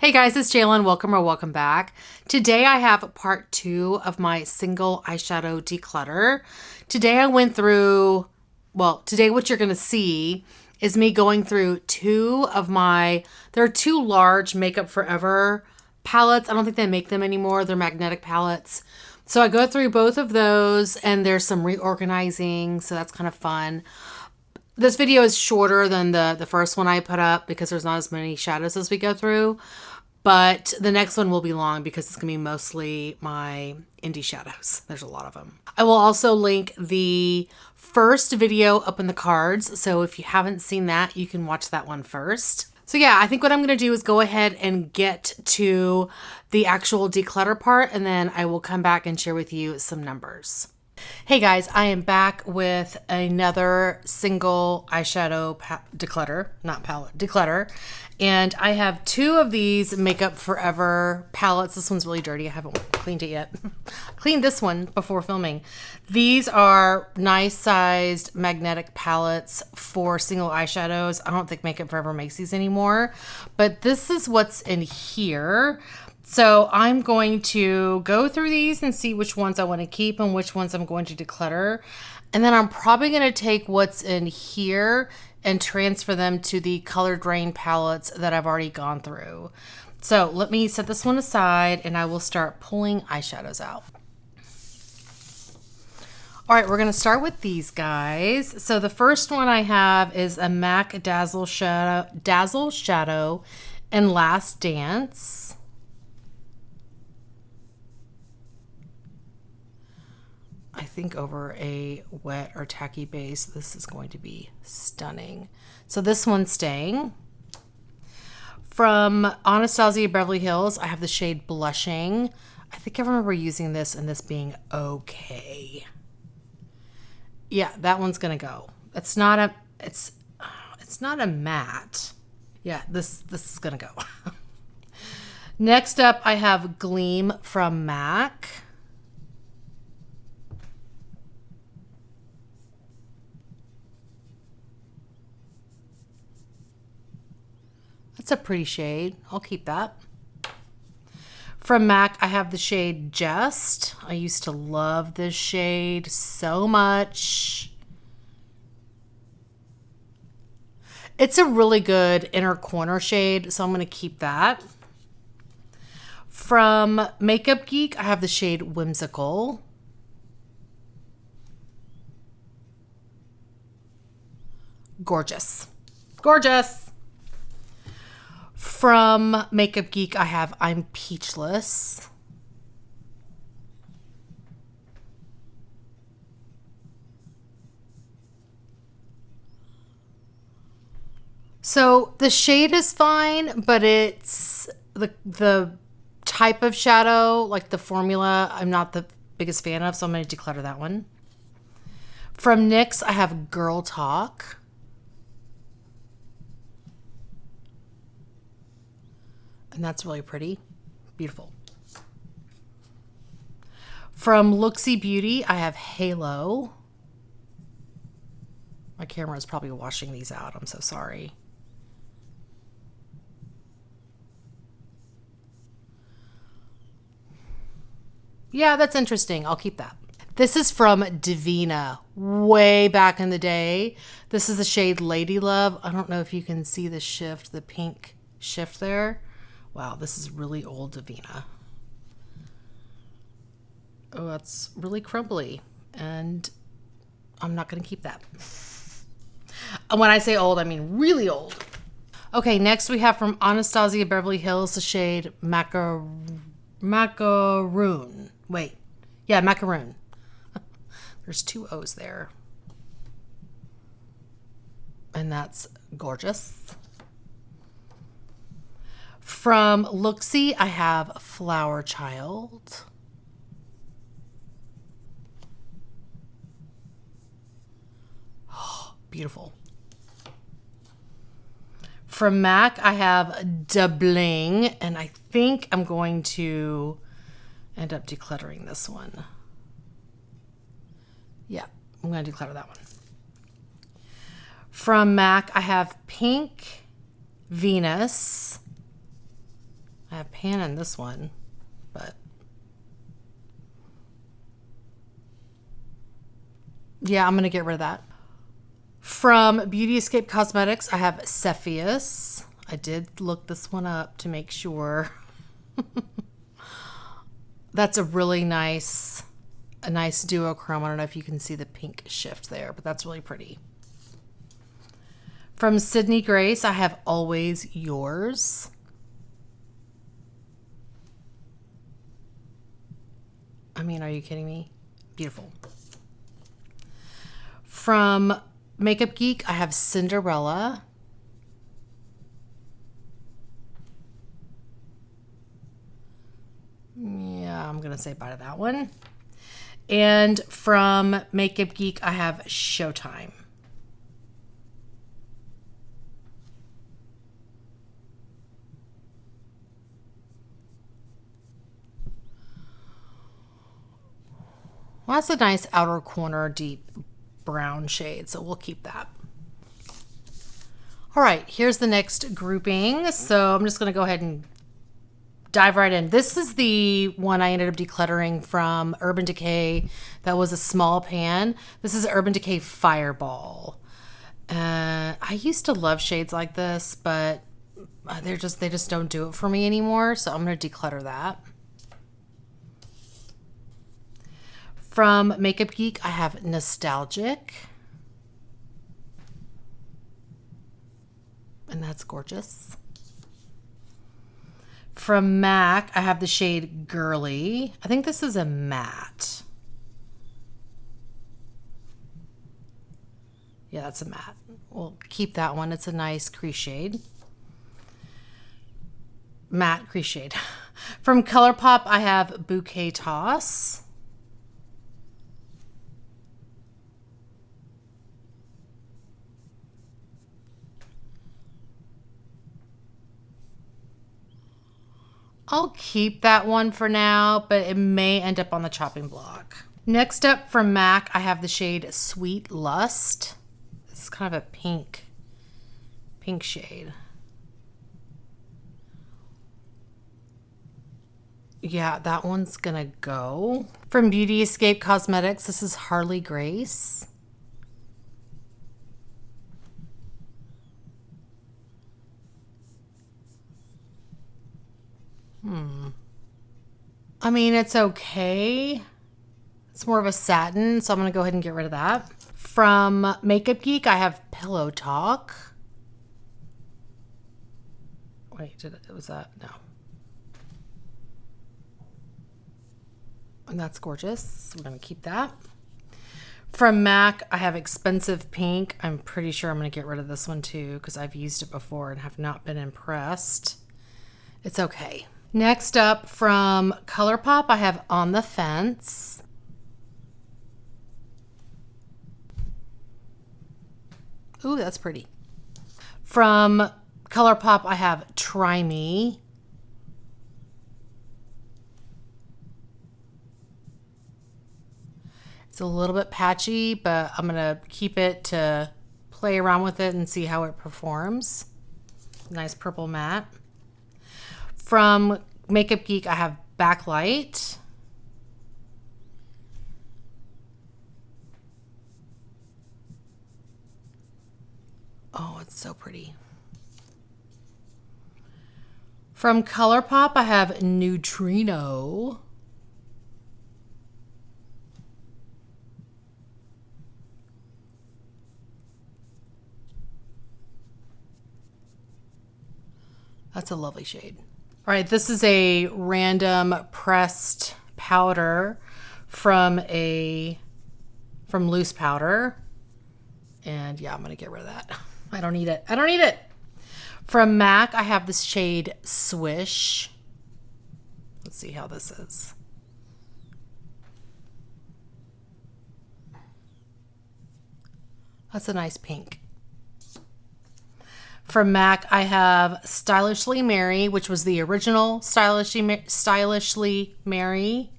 Hey guys, it's Jalen. Welcome or welcome back. Today I have part 2 of my single eyeshadow declutter. Today I went through, today what you're going to see is me going through there are two large Makeup Forever palettes. I don't think they make them anymore. They're magnetic palettes. So I go through both of those and there's some reorganizing, so that's kind of fun. This video is shorter than the first one I put up because there's not as many shadows as we go through. But the next one will be long because it's going to be mostly my indie shadows. There's a lot of them. I will also link the first video up in the cards. So if you haven't seen that, you can watch that one first. So yeah, I think what I'm going to do is go ahead and get to the actual declutter part, and then I will come back and share with you some numbers. Hey guys, I am back with another single eyeshadow declutter. And I have 2 of these Makeup Forever palettes. This one's really dirty. I haven't cleaned it yet. I cleaned this one before filming. These are nice sized magnetic palettes for single eyeshadows. I don't think Makeup Forever makes these anymore, but this is what's in here. So I'm going to go through these and see which ones I want to keep and which ones I'm going to declutter. And then I'm probably going to take what's in here and transfer them to the colored rain palettes that I've already gone through. So let me set this one aside and I will start pulling eyeshadows out. All right, we're going to start with these guys. So the first one I have is a MAC Dazzle Shadow and Last Dance. I think over a wet or tacky base, this is going to be stunning. So this one's staying. From Anastasia Beverly Hills, I have the shade Blushing. I think I remember using this and this being okay. Yeah, that one's gonna go. It's not a matte. Yeah, this is gonna go. Next up, I have Gleam from MAC. That's a pretty shade. I'll keep that. From MAC, I have the shade Just. I used to love this shade so much. It's a really good inner corner shade, so I'm going to keep that. From Makeup Geek, I have the shade Whimsical. Gorgeous. Gorgeous. From Makeup Geek, I have I'm Peachless. So the shade is fine, but it's the type of shadow, like the formula, I'm not the biggest fan of, so I'm going to declutter that one. From NYX, I have Girl Talk. And that's really pretty. Beautiful. From Looksy Beauty, I have Halo. My camera is probably washing these out. I'm so sorry. Yeah, that's interesting. I'll keep that. This is from Divina, way back in the day. This is the shade Lady Love. I don't know if you can see the shift, the pink shift there. Wow, this is really old Divina. Oh, that's really crumbly, and I'm not going to keep that. When I say old, I mean really old. Okay, next we have from Anastasia Beverly Hills the shade Macaroon. Wait, yeah, Macaroon. There's 2 O's there. And that's gorgeous. From Looksy, I have Flower Child. Oh, beautiful. From MAC, I have Da Bling, and I think I'm going to end up decluttering this one. Yeah, I'm going to declutter that one. From MAC, I have Pink Venus. I have pan in this one, but yeah, I'm going to get rid of that. From Beauty Escape Cosmetics, I have Cepheus. I did look this one up to make sure. That's a really nice duochrome. I don't know if you can see the pink shift there, but that's really pretty. From Sydney Grace, I have Always Yours. I mean, are you kidding me? Beautiful. From Makeup Geek, I have Cinderella. Yeah, I'm going to say bye to that one. And from Makeup Geek, I have Showtime. Well, that's a nice outer corner deep brown shade, so we'll keep that. All right, here's the next grouping. So I'm just going to go ahead and dive right in. This is the one I ended up decluttering from Urban Decay. That was a small pan. This is Urban Decay Fireball. I used to love shades like this, but they just don't do it for me anymore. So I'm going to declutter that. From Makeup Geek, I have Nostalgic. And that's gorgeous. From MAC, I have the shade Girly. I think this is a matte. Yeah, that's a matte. We'll keep that one. It's a nice crease shade. Matte crease shade. From ColourPop, I have Bouquet Toss. I'll keep that one for now, but it may end up on the chopping block. Next up from MAC, I have the shade Sweet Lust. This is kind of a pink shade. Yeah, that one's gonna go. From Beauty Escape Cosmetics, this is Harley Grace. I mean, it's okay. It's more of a satin, so I'm going to go ahead and get rid of that. From Makeup Geek, I have Pillow Talk. Wait, was that? No. And that's gorgeous. I'm going to keep that. From MAC, I have Expensive Pink. I'm pretty sure I'm going to get rid of this one too because I've used it before and have not been impressed. It's okay. Next up from ColourPop, I have On the Fence. Ooh, that's pretty. From ColourPop, I have Try Me. It's a little bit patchy, but I'm going to keep it to play around with it and see how it performs. Nice purple matte. From Makeup Geek, I have Backlight. Oh, it's so pretty. From ColourPop, I have Neutrino. That's a lovely shade. All right, this is a random pressed powder from Loose Powder. And yeah, I'm going to get rid of that. I don't need it. I don't need it. From MAC, I have this shade Swish. Let's see how this is. That's a nice pink. From MAC, I have Stylishly Mary, which was the original Stylishly Mary.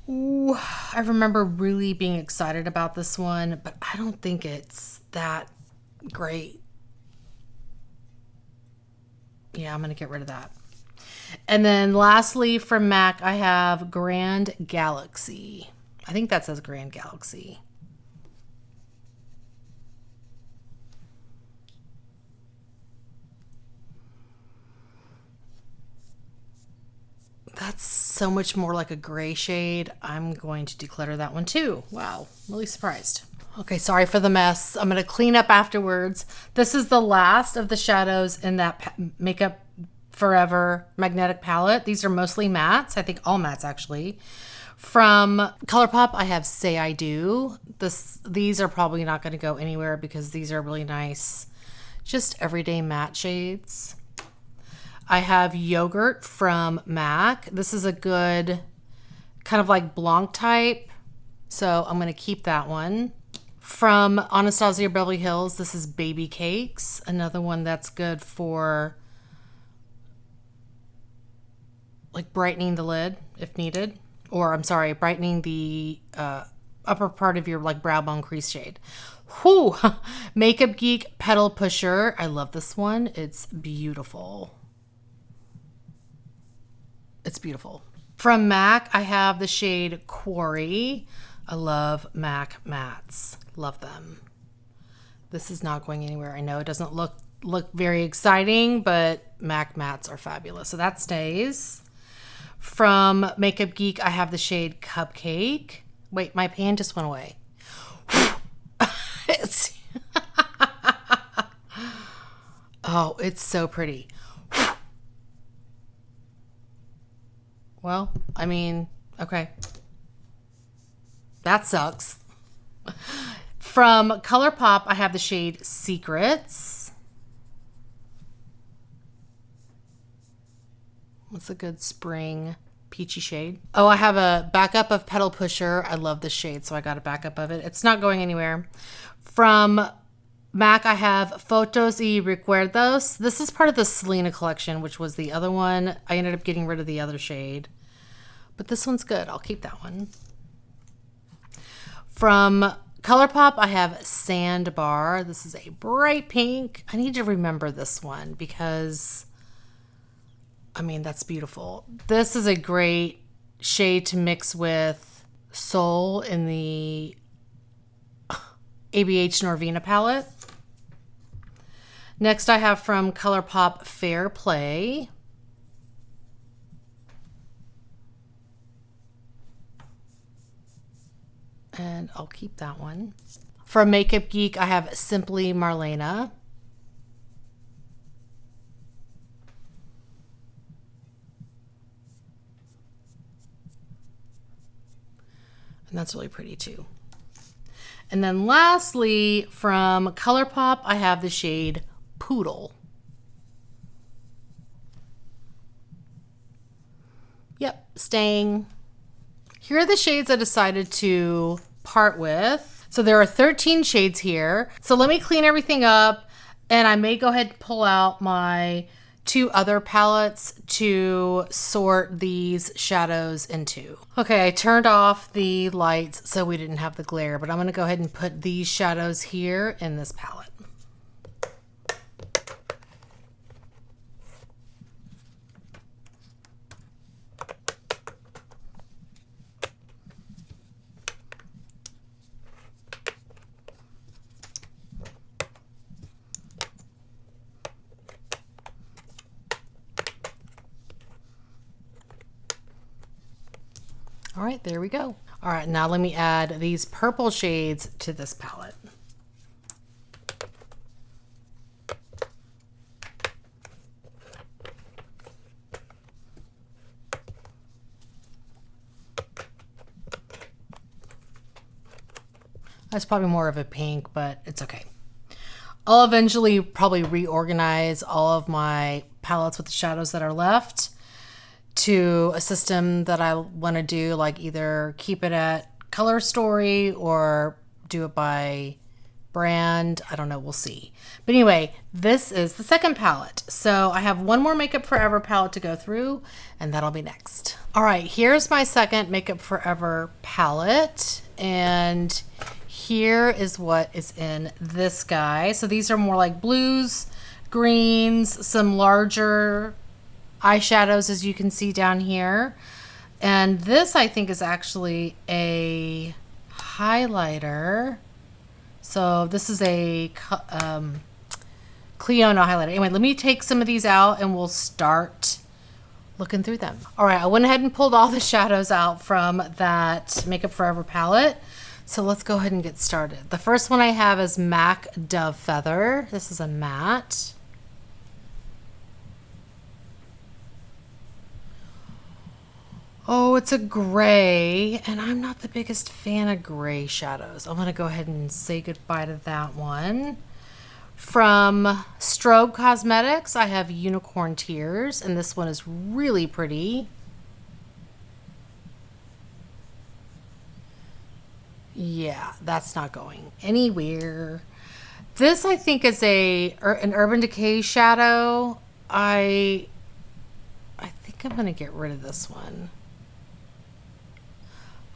Ooh, I remember really being excited about this one, but I don't think it's that great. Yeah, I'm going to get rid of that. And then lastly from MAC, I have Grand Galaxy. I think that says Grand Galaxy. That's so much more like a gray shade. I'm going to declutter that one too. Wow, really surprised. Okay, sorry for the mess. I'm going to clean up afterwards. This is the last of the shadows in that Makeup Forever magnetic palette. These are mostly mattes. I think all mattes actually. From ColourPop, I have Say I Do. These are probably not going to go anywhere because these are really nice, just everyday matte shades. I have Yogurt from MAC. This is a good kind of like Blanc type, so I'm going to keep that one. From Anastasia Beverly Hills, this is Baby Cakes, another one that's good for like brightening the lid if needed, or I'm sorry, brightening the upper part of your like brow bone crease shade. Whew! Makeup Geek Petal Pusher. I love this one. It's beautiful. It's beautiful. From MAC, I have the shade Quarry. I love MAC mattes. Love them. This is not going anywhere. I know it doesn't look very exciting, but MAC mattes are fabulous. So that stays. From Makeup Geek, I have the shade Cupcake. Wait, my pan just went away. Oh, it's so pretty. Well, I mean, okay. That sucks. From ColourPop, I have the shade Secrets. What's a good spring peachy shade? Oh, I have a backup of Petal Pusher. I love this shade, so I got a backup of it. It's not going anywhere. From MAC, I have Fotos y Recuerdos. This is part of the Selena collection, which was the other one. I ended up getting rid of the other shade, but this one's good. I'll keep that one. From ColourPop, I have Sandbar. This is a bright pink. I need to remember this one because, I mean, that's beautiful. This is a great shade to mix with Soul in the ABH Norvina palette. Next, I have from ColourPop Fair Play. And I'll keep that one. From Makeup Geek, I have Simply Marlena. And that's really pretty too. And then lastly, from ColourPop, I have the shade Poodle. Yep, staying. Here are the shades I decided to part with. So there are 13 shades here. So let me clean everything up, and I may go ahead and pull out my 2 other palettes to sort these shadows into. Okay, I turned off the lights so we didn't have the glare, but I'm gonna go ahead and put these shadows here in this palette. All right, there we go. All right, now let me add these purple shades to this palette. That's probably more of a pink, but it's okay. I'll eventually probably reorganize all of my palettes with the shadows that are left to a system that I want to do, like either keep it at Color Story or do it by brand. I don't know, we'll see. But anyway, this is the second palette. So I have one more Makeup Forever palette to go through, and that'll be next. All right, here's my second Makeup Forever palette, and here is what is in this guy. So these are more like blues, greens, some larger eyeshadows, as you can see down here. And this, I think, is actually a highlighter. So this is a Cleona highlighter. Anyway, let me take some of these out and we'll start looking through them. All right, I went ahead and pulled all the shadows out from that Makeup Forever palette. So let's go ahead and get started. The first one I have is MAC Dove Feather. This is a matte. Oh, it's a gray, and I'm not the biggest fan of gray shadows. I'm gonna go ahead and say goodbye to that one. From Strobe Cosmetics, I have Unicorn Tears, and this one is really pretty. Yeah, that's not going anywhere. This, I think, is an Urban Decay shadow. I think I'm gonna get rid of this one.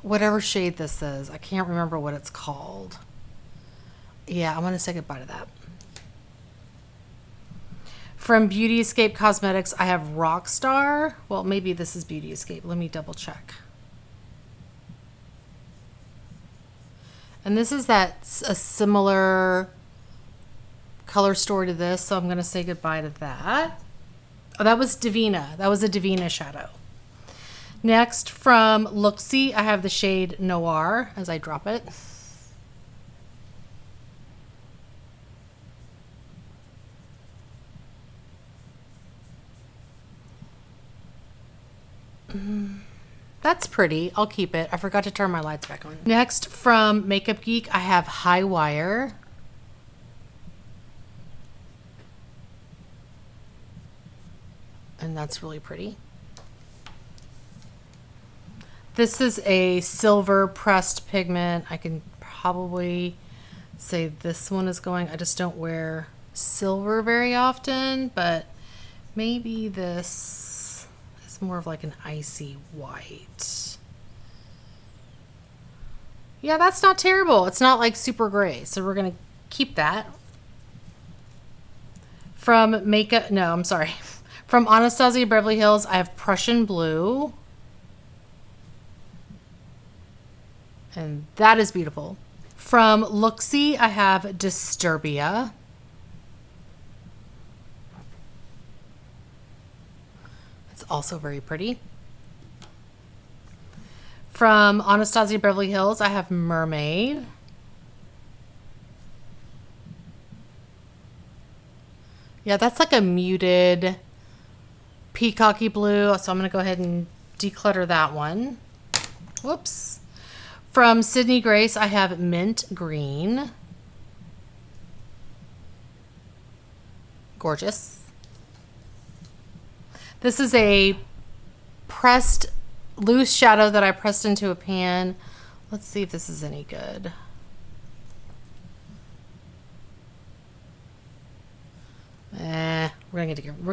Whatever shade this is, I can't remember what it's called. Yeah, I'm gonna say goodbye to that. From Beauty Escape Cosmetics, I have Rockstar. Well, maybe this is Beauty Escape. Let me double check. And this is a similar color story to this, so I'm gonna say goodbye to that. Oh, that was Divina. That was a Divina shadow. Next, from Looksy, I have the shade Noir as I drop it. That's pretty. I'll keep it. I forgot to turn my lights back on. Next, from Makeup Geek, I have High Wire. And that's really pretty. This is a silver pressed pigment. I can probably say this one is going. I just don't wear silver very often, but maybe this is more of like an icy white. Yeah, that's not terrible. It's not like super gray, so we're gonna keep that. From From Anastasia Beverly Hills, I have Prussian Blue. And that is beautiful. From Looksy, I have Disturbia. It's also very pretty. From Anastasia Beverly Hills, I have Mermaid. Yeah, that's like a muted peacocky blue, so I'm gonna go ahead and declutter that one. Whoops. From Sydney Grace, I have Mint Green. Gorgeous. This is a pressed loose shadow that I pressed into a pan. Let's see if this is any good. We're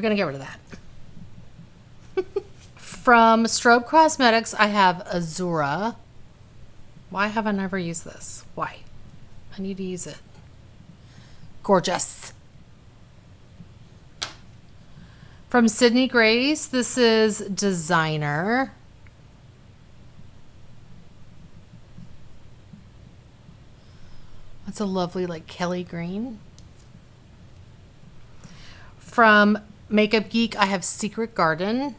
gonna get rid of that. From Strobe Cosmetics, I have Azura. Why have I never used this? Why? I need to use it. Gorgeous. From Sydney Grace, this is Designer. That's a lovely like Kelly green. From Makeup Geek, I have Secret Garden.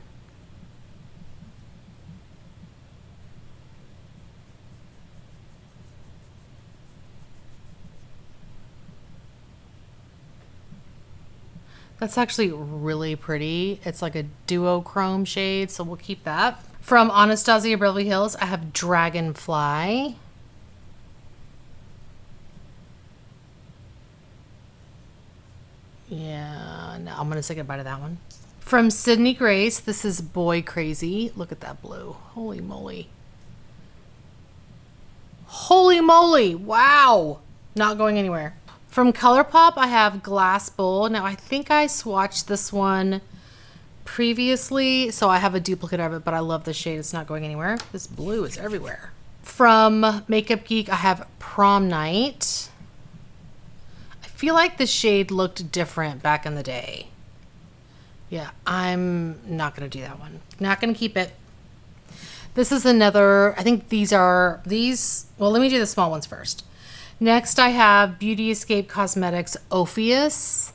That's actually really pretty. It's like a duochrome shade, so we'll keep that. From Anastasia Beverly Hills, I have Dragonfly. Yeah, no, I'm going to say goodbye to that one. From Sydney Grace, this is Boy Crazy. Look at that blue. Holy moly. Holy moly. Wow. Not going anywhere. From ColourPop, I have Glass Bowl. Now, I think I swatched this one previously, so I have a duplicate of it, but I love the shade. It's not going anywhere. This blue is everywhere. From Makeup Geek, I have Prom Night. I feel like the shade looked different back in the day. Yeah, I'm not going to do that one. Not going to keep it. This is another, I think well, let me do the small ones first. Next, I have Beauty Escape Cosmetics Ophius.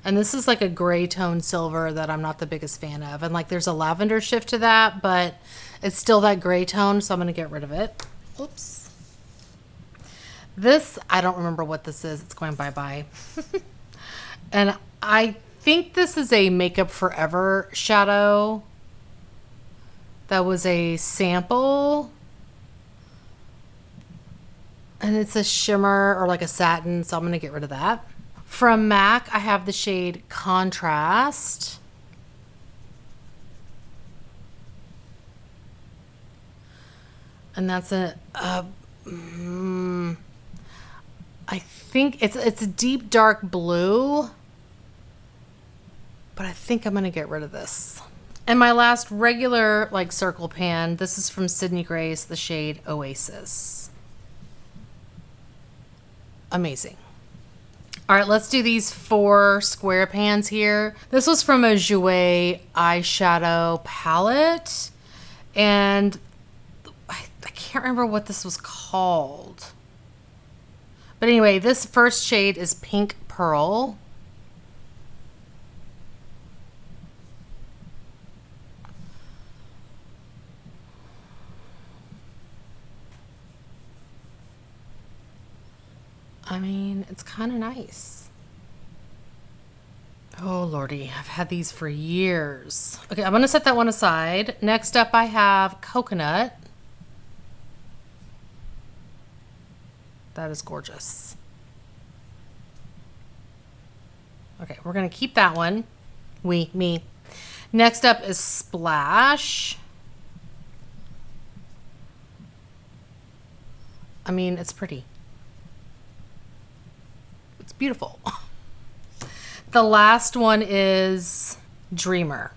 And this is like a gray tone silver that I'm not the biggest fan of. And like there's a lavender shift to that, but it's still that gray tone, so I'm going to get rid of it. Oops. This, I don't remember what this is. It's going bye-bye. And I think this is a Makeup Forever shadow. That was a sample. And it's a shimmer or like a satin, so I'm going to get rid of that. From MAC, I have the shade Contrast. And that's I think it's a deep dark blue, but I think I'm gonna get rid of this. And my last regular like circle pan, this is from Sydney Grace, the shade Oasis. Amazing. All right, let's do these 4 square pans here. This was from a Jouer eyeshadow palette, and I can't remember what this was called. But anyway, this first shade is Pink Pearl. I mean, it's kind of nice. Oh, Lordy, I've had these for years. Okay, I'm going to set that one aside. Next up, I have Coconut. That is gorgeous. Okay, we're going to keep that one. Me. Next up is Splash. I mean, it's pretty. It's beautiful. The last one is Dreamer.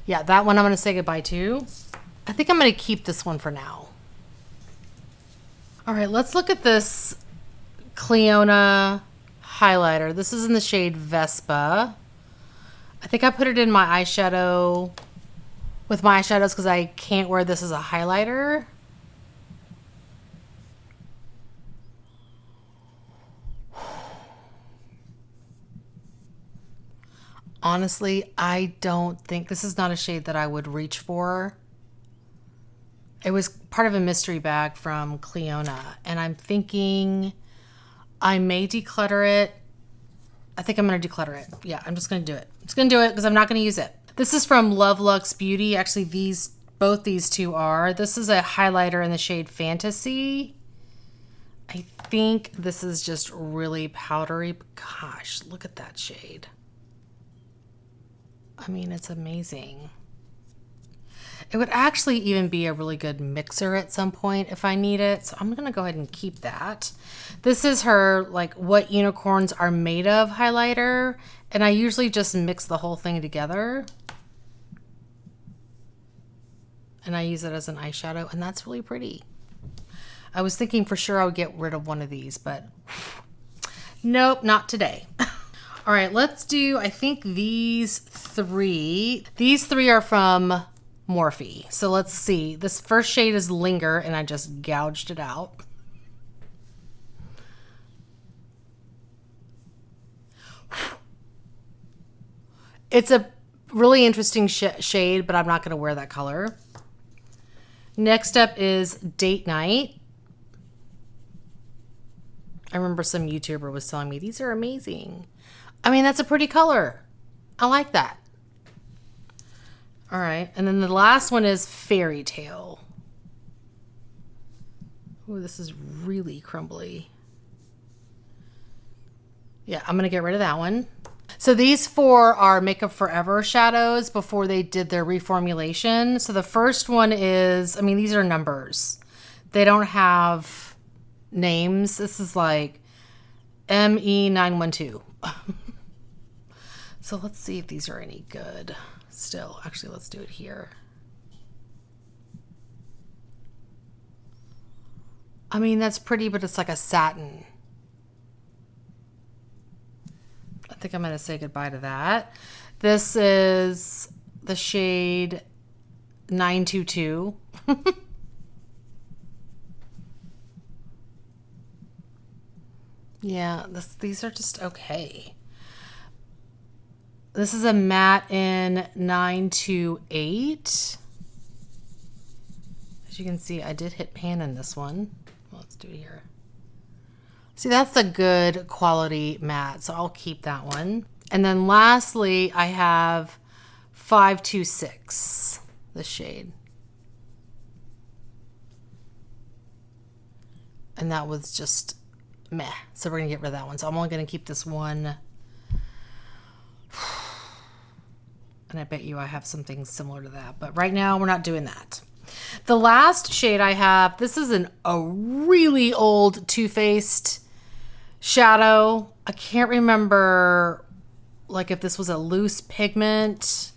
Yeah, that one I'm going to say goodbye to. I think I'm going to keep this one for now. All right, let's look at this Clionadh highlighter. This is in the shade Vespa. I think I put it in my eyeshadow with my eyeshadows because I can't wear this as a highlighter. Honestly, I don't think this is not a shade that I would reach for. It was part of a mystery bag from Clionadh, and I'm thinking I may declutter it. I think I'm going to declutter it. Yeah, I'm just going to do it. I'm just going to do it because I'm not going to use it. This is from Love Luxe Beauty. Actually, both these two are. This is a highlighter in the shade Fantasy. I think this is just really powdery. Gosh, look at that shade. I mean, it's amazing. It would actually even be a really good mixer at some point if I need it. So I'm going to go ahead and keep that. This is her, like, What Unicorns Are Made Of highlighter. And I usually just mix the whole thing together. And I use it as an eyeshadow. And that's really pretty. I was thinking for sure I would get rid of one of these, but nope, not today. All right, let's do, I think these three are from Morphe. So let's see. This first shade is Linger, and I just gouged it out. It's a really interesting shade, but I'm not going to wear that color. Next up is Date Night. I remember some YouTuber was telling me, these are amazing. I mean, that's a pretty color. I like that. All right. And then the last one is Fairy Tale. Oh, this is really crumbly. Yeah, I'm going to get rid of that one. So these 4 are Makeup Forever shadows before they did their reformulation. So the first one is, I mean, these are numbers. They don't have names. This is like ME912. So let's see if these are any good still. Actually, let's do it here. I mean, that's pretty, but it's like a satin. I think I'm going to say goodbye to that. This is the shade 922. Yeah, these are just okay. This is a matte in 928. As you can see, I did hit pan in this one. Well, let's do it here. See, that's a good quality matte, so I'll keep that one. And then lastly, I have 526, this shade. And that was just meh. So we're going to get rid of that one. So I'm only going to keep this one. And I bet you I have something similar to that. But right now, we're not doing that. The last shade I have, this is a really old Too Faced shadow. I can't remember like if this was a loose pigment.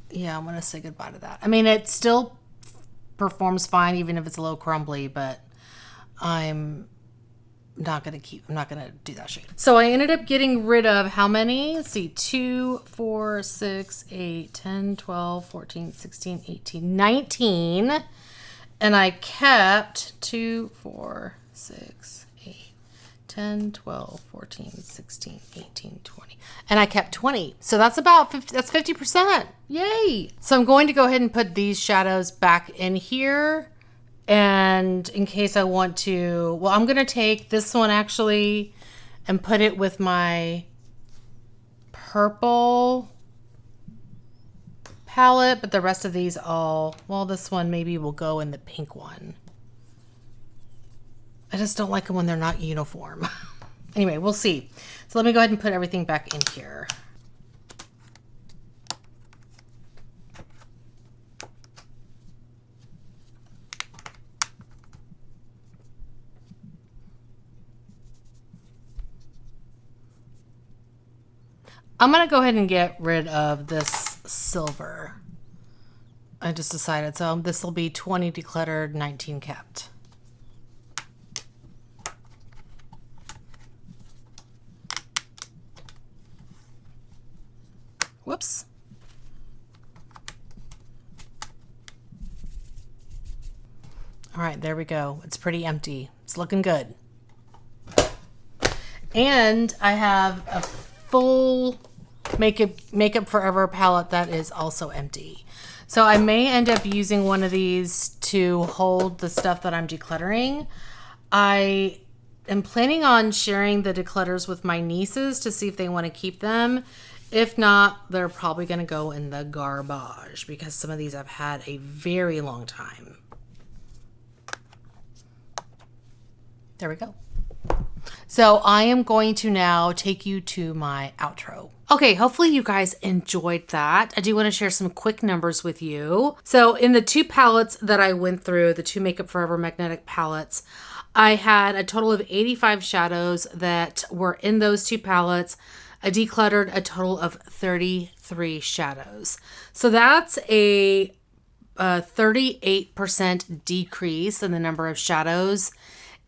Yeah, I'm going to say goodbye to that. I mean, it still performs fine even if it's a little crumbly, but I'm not going to do that shade. So I ended up getting rid of how many? Let's see, 2, 4, 6, 8, 10, 12, 14, 16, 18, 19. And I kept 2, 4, 6, 8, 10, 12, 14, 16, 18, 20. And I kept 20. So that's about 50, that's 50%. Yay. So I'm going to go ahead and put these shadows back in here. And in case I want to, well, I'm going to take this one actually and put it with my purple palette, but the rest of these all, well, this one maybe will go in the pink one. I just don't like them when they're not uniform. Anyway, we'll see. So let me go ahead and put everything back in here. I'm going to go ahead and get rid of this silver. I just decided. So this will be 20 decluttered, 19 kept. Whoops. All right, there we go. It's pretty empty. It's looking good. And I have a full Makeup Forever palette that is also empty. So I may end up using one of these to hold the stuff that I'm decluttering. I am planning on sharing the declutters with my nieces to see if they want to keep them. If not, they're probably going to go in the garbage because some of these I've had a very long time. There we go. So I am going to now take you to my outro. Okay, hopefully you guys enjoyed that. I do want to share some quick numbers with you. So in the two palettes that I went through, the two Makeup Forever magnetic palettes, I had a total of 85 shadows that were in those two palettes. I decluttered a total of 33 shadows. So that's a 38% decrease in the number of shadows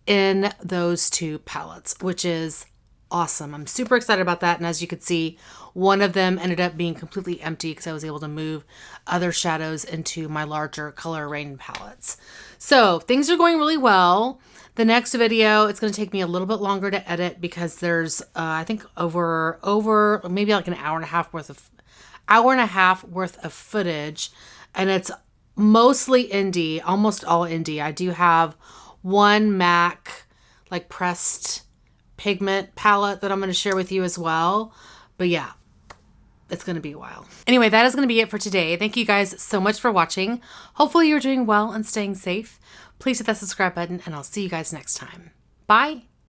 in those two palettes, which is awesome. I'm super excited about that. And as you could see, one of them ended up being completely empty because I was able to move other shadows into my larger color rain palettes. So things are going really well. The next video, it's going to take me a little bit longer to edit because there's, I think over maybe like an hour and a half worth of footage, and it's mostly indie, almost all indie. I do have one MAC like pressed pigment palette that I'm going to share with you as well. But yeah, it's going to be a while. Anyway, that is going to be it for today. Thank you guys so much for watching. Hopefully you're doing well and staying safe. Please hit that subscribe button and I'll see you guys next time. Bye.